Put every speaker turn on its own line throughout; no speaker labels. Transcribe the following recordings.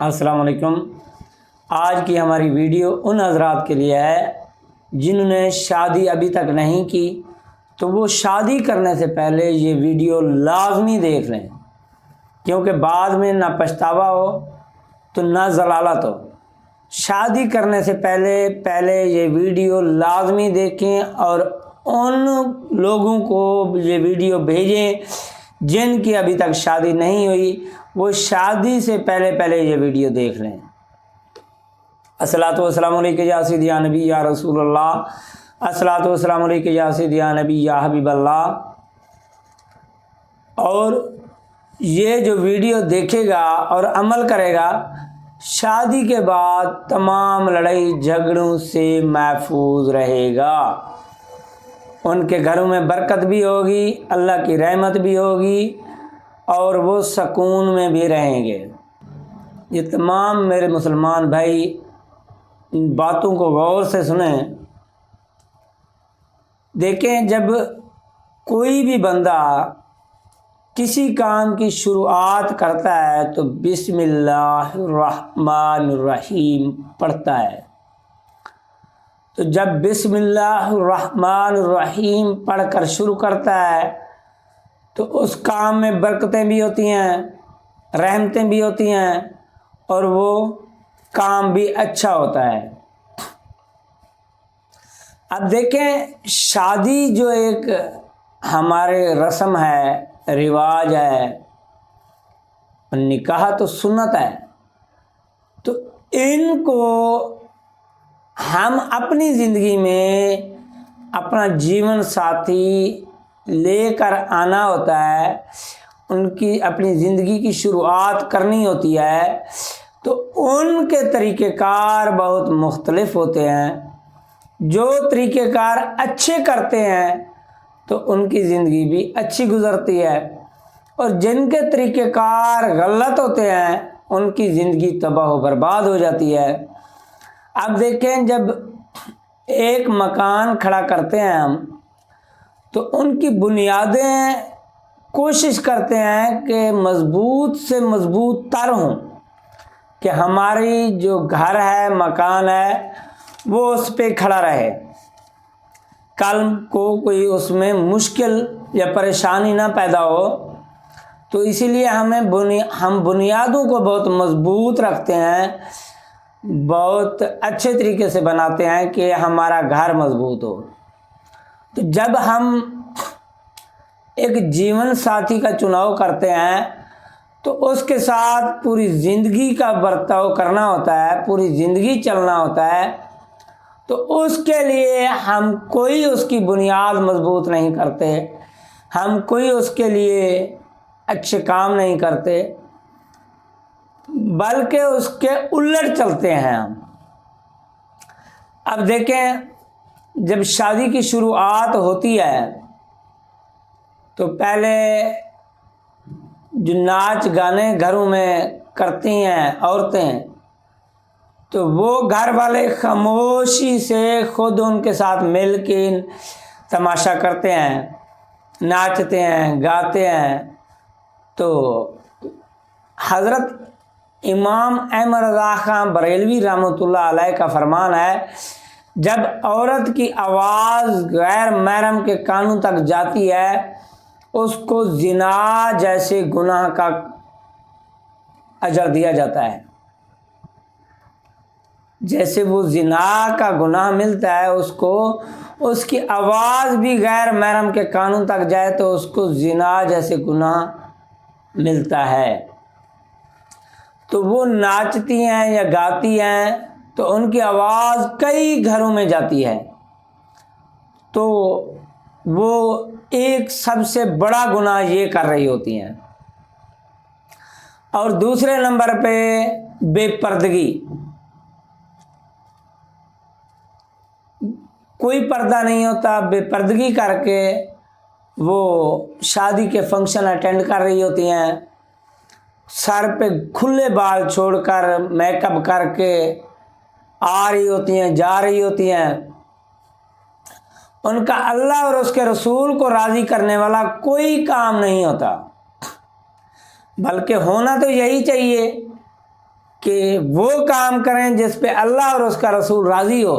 السلام علیکم۔ آج کی ہماری ویڈیو ان حضرات کے لیے ہے جنہوں نے شادی ابھی تک نہیں کی، تو وہ شادی کرنے سے پہلے یہ ویڈیو لازمی دیکھ لیں، کیونکہ بعد میں نہ پچھتاوا ہو تو نہ ضلالت ہو۔ شادی کرنے سے پہلے یہ ویڈیو لازمی دیکھیں اور ان لوگوں کو یہ ویڈیو بھیجیں جن کی ابھی تک شادی نہیں ہوئی، وہ شادی سے پہلے یہ ویڈیو دیکھ لیں۔ الصلاۃ والسلام علیکہ یا سیدی یا نبی یا رسول اللہ، الصلاۃ والسلام علیکہ یا سیدی یا نبی یا حبیب اللہ۔ اور یہ جو ویڈیو دیکھے گا اور عمل کرے گا، شادی کے بعد تمام لڑائی جھگڑوں سے محفوظ رہے گا، ان کے گھروں میں برکت بھی ہوگی، اللہ کی رحمت بھی ہوگی اور وہ سکون میں بھی رہیں گے۔ یہ تمام میرے مسلمان بھائی ان باتوں کو غور سے سنیں۔ دیکھیں، جب کوئی بھی بندہ کسی کام کی شروعات کرتا ہے تو بسم اللہ الرحمن الرحیم پڑھتا ہے۔ تو جب بسم اللہ الرحمن الرحیم پڑھ کر شروع کرتا ہے تو اس کام میں برکتیں بھی ہوتی ہیں، رحمتیں بھی ہوتی ہیں اور وہ کام بھی اچھا ہوتا ہے۔ اب دیکھیں، شادی جو ایک ہمارے رسم ہے، رواج ہے، نکاح تو سنت ہے، تو ان کو ہم اپنی زندگی میں اپنا جیون ساتھی لے کر آنا ہوتا ہے، ان کی اپنی زندگی کی شروعات کرنی ہوتی ہے، تو ان کے طریقہ کار بہت مختلف ہوتے ہیں۔ جو طریقہ کار اچھے کرتے ہیں تو ان کی زندگی بھی اچھی گزرتی ہے، اور جن کے طریقہ کار غلط ہوتے ہیں ان کی زندگی تباہ و برباد ہو جاتی ہے۔ اب دیکھیں، جب ایک مکان کھڑا کرتے ہیں ہم تو ان کی بنیادیں کوشش کرتے ہیں کہ مضبوط سے مضبوط تر ہوں، کہ ہماری جو گھر ہے، مکان ہے، وہ اس پہ کھڑا رہے، کل کو کوئی اس میں مشکل یا پریشانی نہ پیدا ہو۔ تو اسی لیے ہم بنیادوں کو بہت مضبوط رکھتے ہیں، بہت اچھے طریقے سے بناتے ہیں کہ ہمارا گھر مضبوط ہو۔ تو جب ہم ایک جیون ساتھی کا چناؤ کرتے ہیں تو اس کے ساتھ پوری زندگی کا برتاؤ کرنا ہوتا ہے، پوری زندگی چلنا ہوتا ہے، تو اس کے لیے ہم کوئی اس کی بنیاد مضبوط نہیں کرتے، ہم کوئی اس کے لیے اچھے کام نہیں کرتے، بلکہ اس کے الٹ چلتے ہیں ہم۔ اب دیکھیں، جب شادی کی شروعات ہوتی ہے تو پہلے جو ناچ گانے گھروں میں کرتی ہیں عورتیں، تو وہ گھر والے خاموشی سے خود ان کے ساتھ مل کے تماشا کرتے ہیں، ناچتے ہیں، گاتے ہیں۔ تو حضرت امام احمد رضا خان بریلوی رحمۃ اللہ علیہ کا فرمان ہے، جب عورت کی آواز غیر محرم کے کانوں تک جاتی ہے اس کو زنا جیسے گناہ کا اجر دیا جاتا ہے۔ جیسے وہ زنا کا گناہ ملتا ہے اس کو، اس کی آواز بھی غیر محرم کے کانوں تک جائے تو اس کو زنا جیسے گناہ ملتا ہے۔ تو وہ ناچتی ہیں یا گاتی ہیں تو ان کی آواز کئی گھروں میں جاتی ہے، تو وہ ایک سب سے بڑا گناہ یہ کر رہی ہوتی ہیں۔ اور دوسرے نمبر پہ بے پردگی، کوئی پردہ نہیں ہوتا، بے پردگی کر کے وہ شادی کے فنکشن اٹینڈ کر رہی ہوتی ہیں، سر پہ کھلے بال چھوڑ کر میک اپ کر کے آ رہی ہوتی ہیں، جا رہی ہوتی ہیں۔ ان کا اللہ اور اس کے رسول کو راضی کرنے والا کوئی کام نہیں ہوتا، بلکہ ہونا تو یہی چاہیے کہ وہ کام کریں جس پہ اللہ اور اس کا رسول راضی ہو،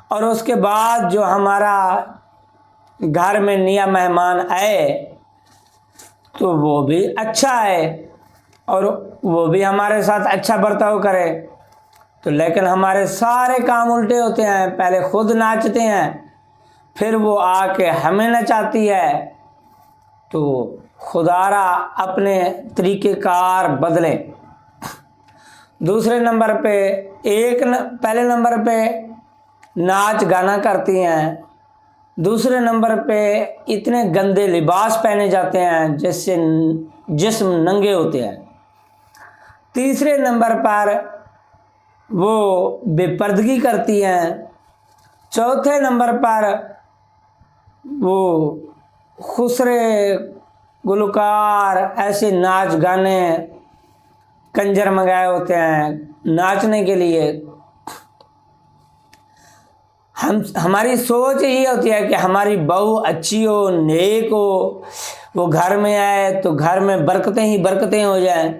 اور اس کے بعد جو ہمارا گھر میں نیا مہمان آئے تو وہ بھی اچھا ہے اور وہ بھی ہمارے ساتھ اچھا برتاؤ کرے۔ تو لیکن ہمارے سارے کام الٹے ہوتے ہیں، پہلے خود ناچتے ہیں پھر وہ آ کے ہمیں نچاتی ہے۔ تو خدا را اپنے طریقہ کار بدلیں۔ دوسرے نمبر پہ پہلے نمبر پہ ناچ گانا کرتی ہیں، دوسرے نمبر پہ اتنے گندے لباس پہنے جاتے ہیں جس سے جسم ننگے ہوتے ہیں، تیسرے نمبر پر وہ بے پردگی کرتی ہیں، چوتھے نمبر پر وہ خسرے گلوکار ایسے ناچ گانے کنجر منگائے ہوتے ہیں ناچنے کے لیے۔ ہماری سوچ یہی ہوتی ہے کہ ہماری بہو اچھی ہو، نیک ہو، وہ گھر میں آئے تو گھر میں برکتیں ہی برکتیں ہو جائیں،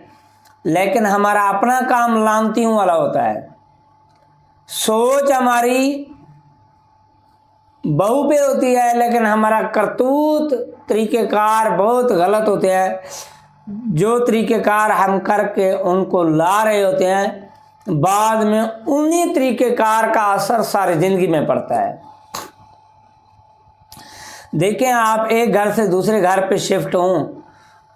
لیکن ہمارا اپنا کام لانتیوں والا ہوتا ہے۔ سوچ ہماری بہو پہ ہوتی ہے لیکن ہمارا کرتوت طریقہ کار بہت غلط ہوتے ہیں۔ جو طریقہ کار ہم کر کے ان کو لا رہے ہوتے ہیں، بعد میں انہی طریقہ کار کا اثر ساری زندگی میں پڑتا ہے۔ دیکھیں، آپ ایک گھر سے دوسرے گھر پہ شفٹ ہوں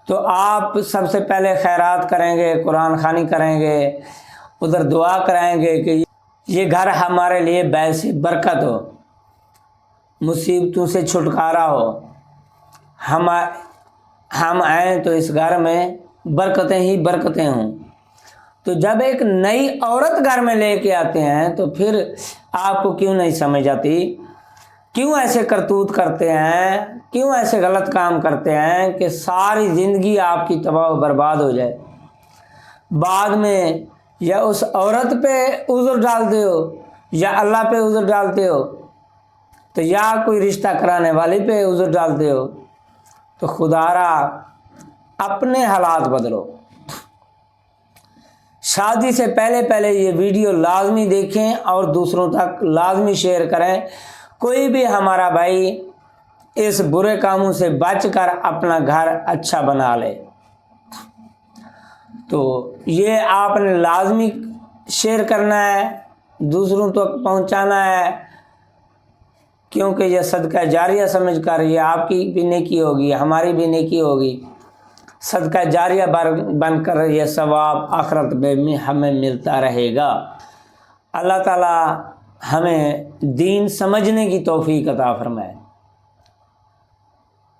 تو آپ سب سے پہلے خیرات کریں گے، قرآن خوانی کریں گے، ادھر دعا کرائیں گے کہ یہ گھر ہمارے لیے باعث برکت ہو، مصیبتوں سے چھٹکارا ہو، ہم آئیں تو اس گھر میں برکتیں ہی برکتیں ہوں۔ تو جب ایک نئی عورت گھر میں لے کے آتے ہیں تو پھر آپ کو کیوں نہیں سمجھ آتی، کیوں ایسے کرتوت کرتے ہیں، کیوں ایسے غلط کام کرتے ہیں کہ ساری زندگی آپ کی تباہ و برباد ہو جائے۔ بعد میں یا اس عورت پہ عذر ڈالتے ہو یا اللہ پہ عذر ڈالتے ہو، تو یا کوئی رشتہ کرانے والی پہ عذر ڈالتے ہو۔ تو خدا را اپنے حالات بدلو۔ شادی سے پہلے یہ ویڈیو لازمی دیکھیں اور دوسروں تک لازمی شیئر کریں۔ کوئی بھی ہمارا بھائی اس برے کاموں سے بچ کر اپنا گھر اچھا بنا لے۔ تو یہ آپ نے لازمی شیئر کرنا ہے، دوسروں تک پہنچانا ہے، کیونکہ یہ صدقہ جاریہ سمجھ کر یہ آپ کی بھی نیکی ہوگی، ہماری بھی نیکی ہوگی، صدقہ جاریہ بن کر یہ ثواب آخرت میں ہمیں ملتا رہے گا۔ اللہ تعالی ہمیں دین سمجھنے کی توفیق عطا فرمائے،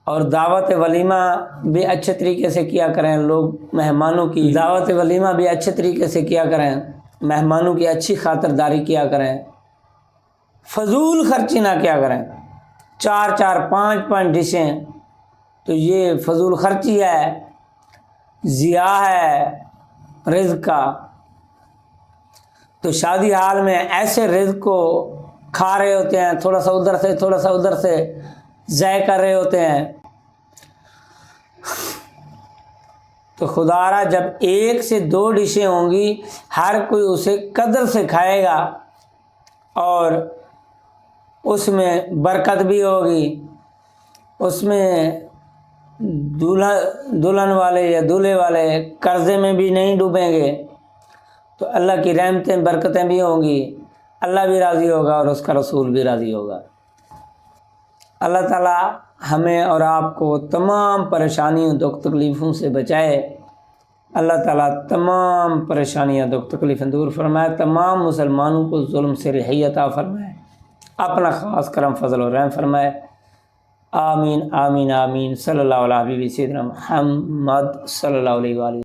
اور دعوت ولیمہ بھی اچھے طریقے سے کیا کریں۔ لوگ مہمانوں کی دعوت ولیمہ بھی اچھے طریقے سے کیا کریں، مہمانوں کی اچھی خاطرداری کیا کریں، فضول خرچی نہ کیا کریں۔ 4 5 ڈشیں تو یہ فضول خرچی ہے، ضیاع ہے رزق کا۔ تو شادی حال میں ایسے رزق کو کھا رہے ہوتے ہیں، تھوڑا سا ادھر سے تھوڑا سا ادھر سے ضائع کر رہے ہوتے ہیں۔ تو خدا را جب 1 سے 2 ڈشیں ہوں گی، ہر کوئی اسے قدر سے کھائے گا اور اس میں برکت بھی ہوگی، اس میں دلہن والے یا دولہے والے قرضے میں بھی نہیں ڈوبیں گے، تو اللہ کی رحمتیں برکتیں بھی ہوں گی، اللہ بھی راضی ہوگا اور اس کا رسول بھی راضی ہوگا۔ اللہ تعالی ہمیں اور آپ کو تمام پریشانیوں دکھ تکلیفوں سے بچائے۔ اللہ تعالیٰ تمام پریشانیاں دکھ تکلیفیں دور فرمائے، تمام مسلمانوں کو ظلم سے رہائی عطا فرمائے، اپنا خاص کرم فضل و رحم فرمائے۔ آمین آمین آمین۔ صلی اللہ علیہ وسلم، سیدنا محمد صلی اللہ علیہ وآلہ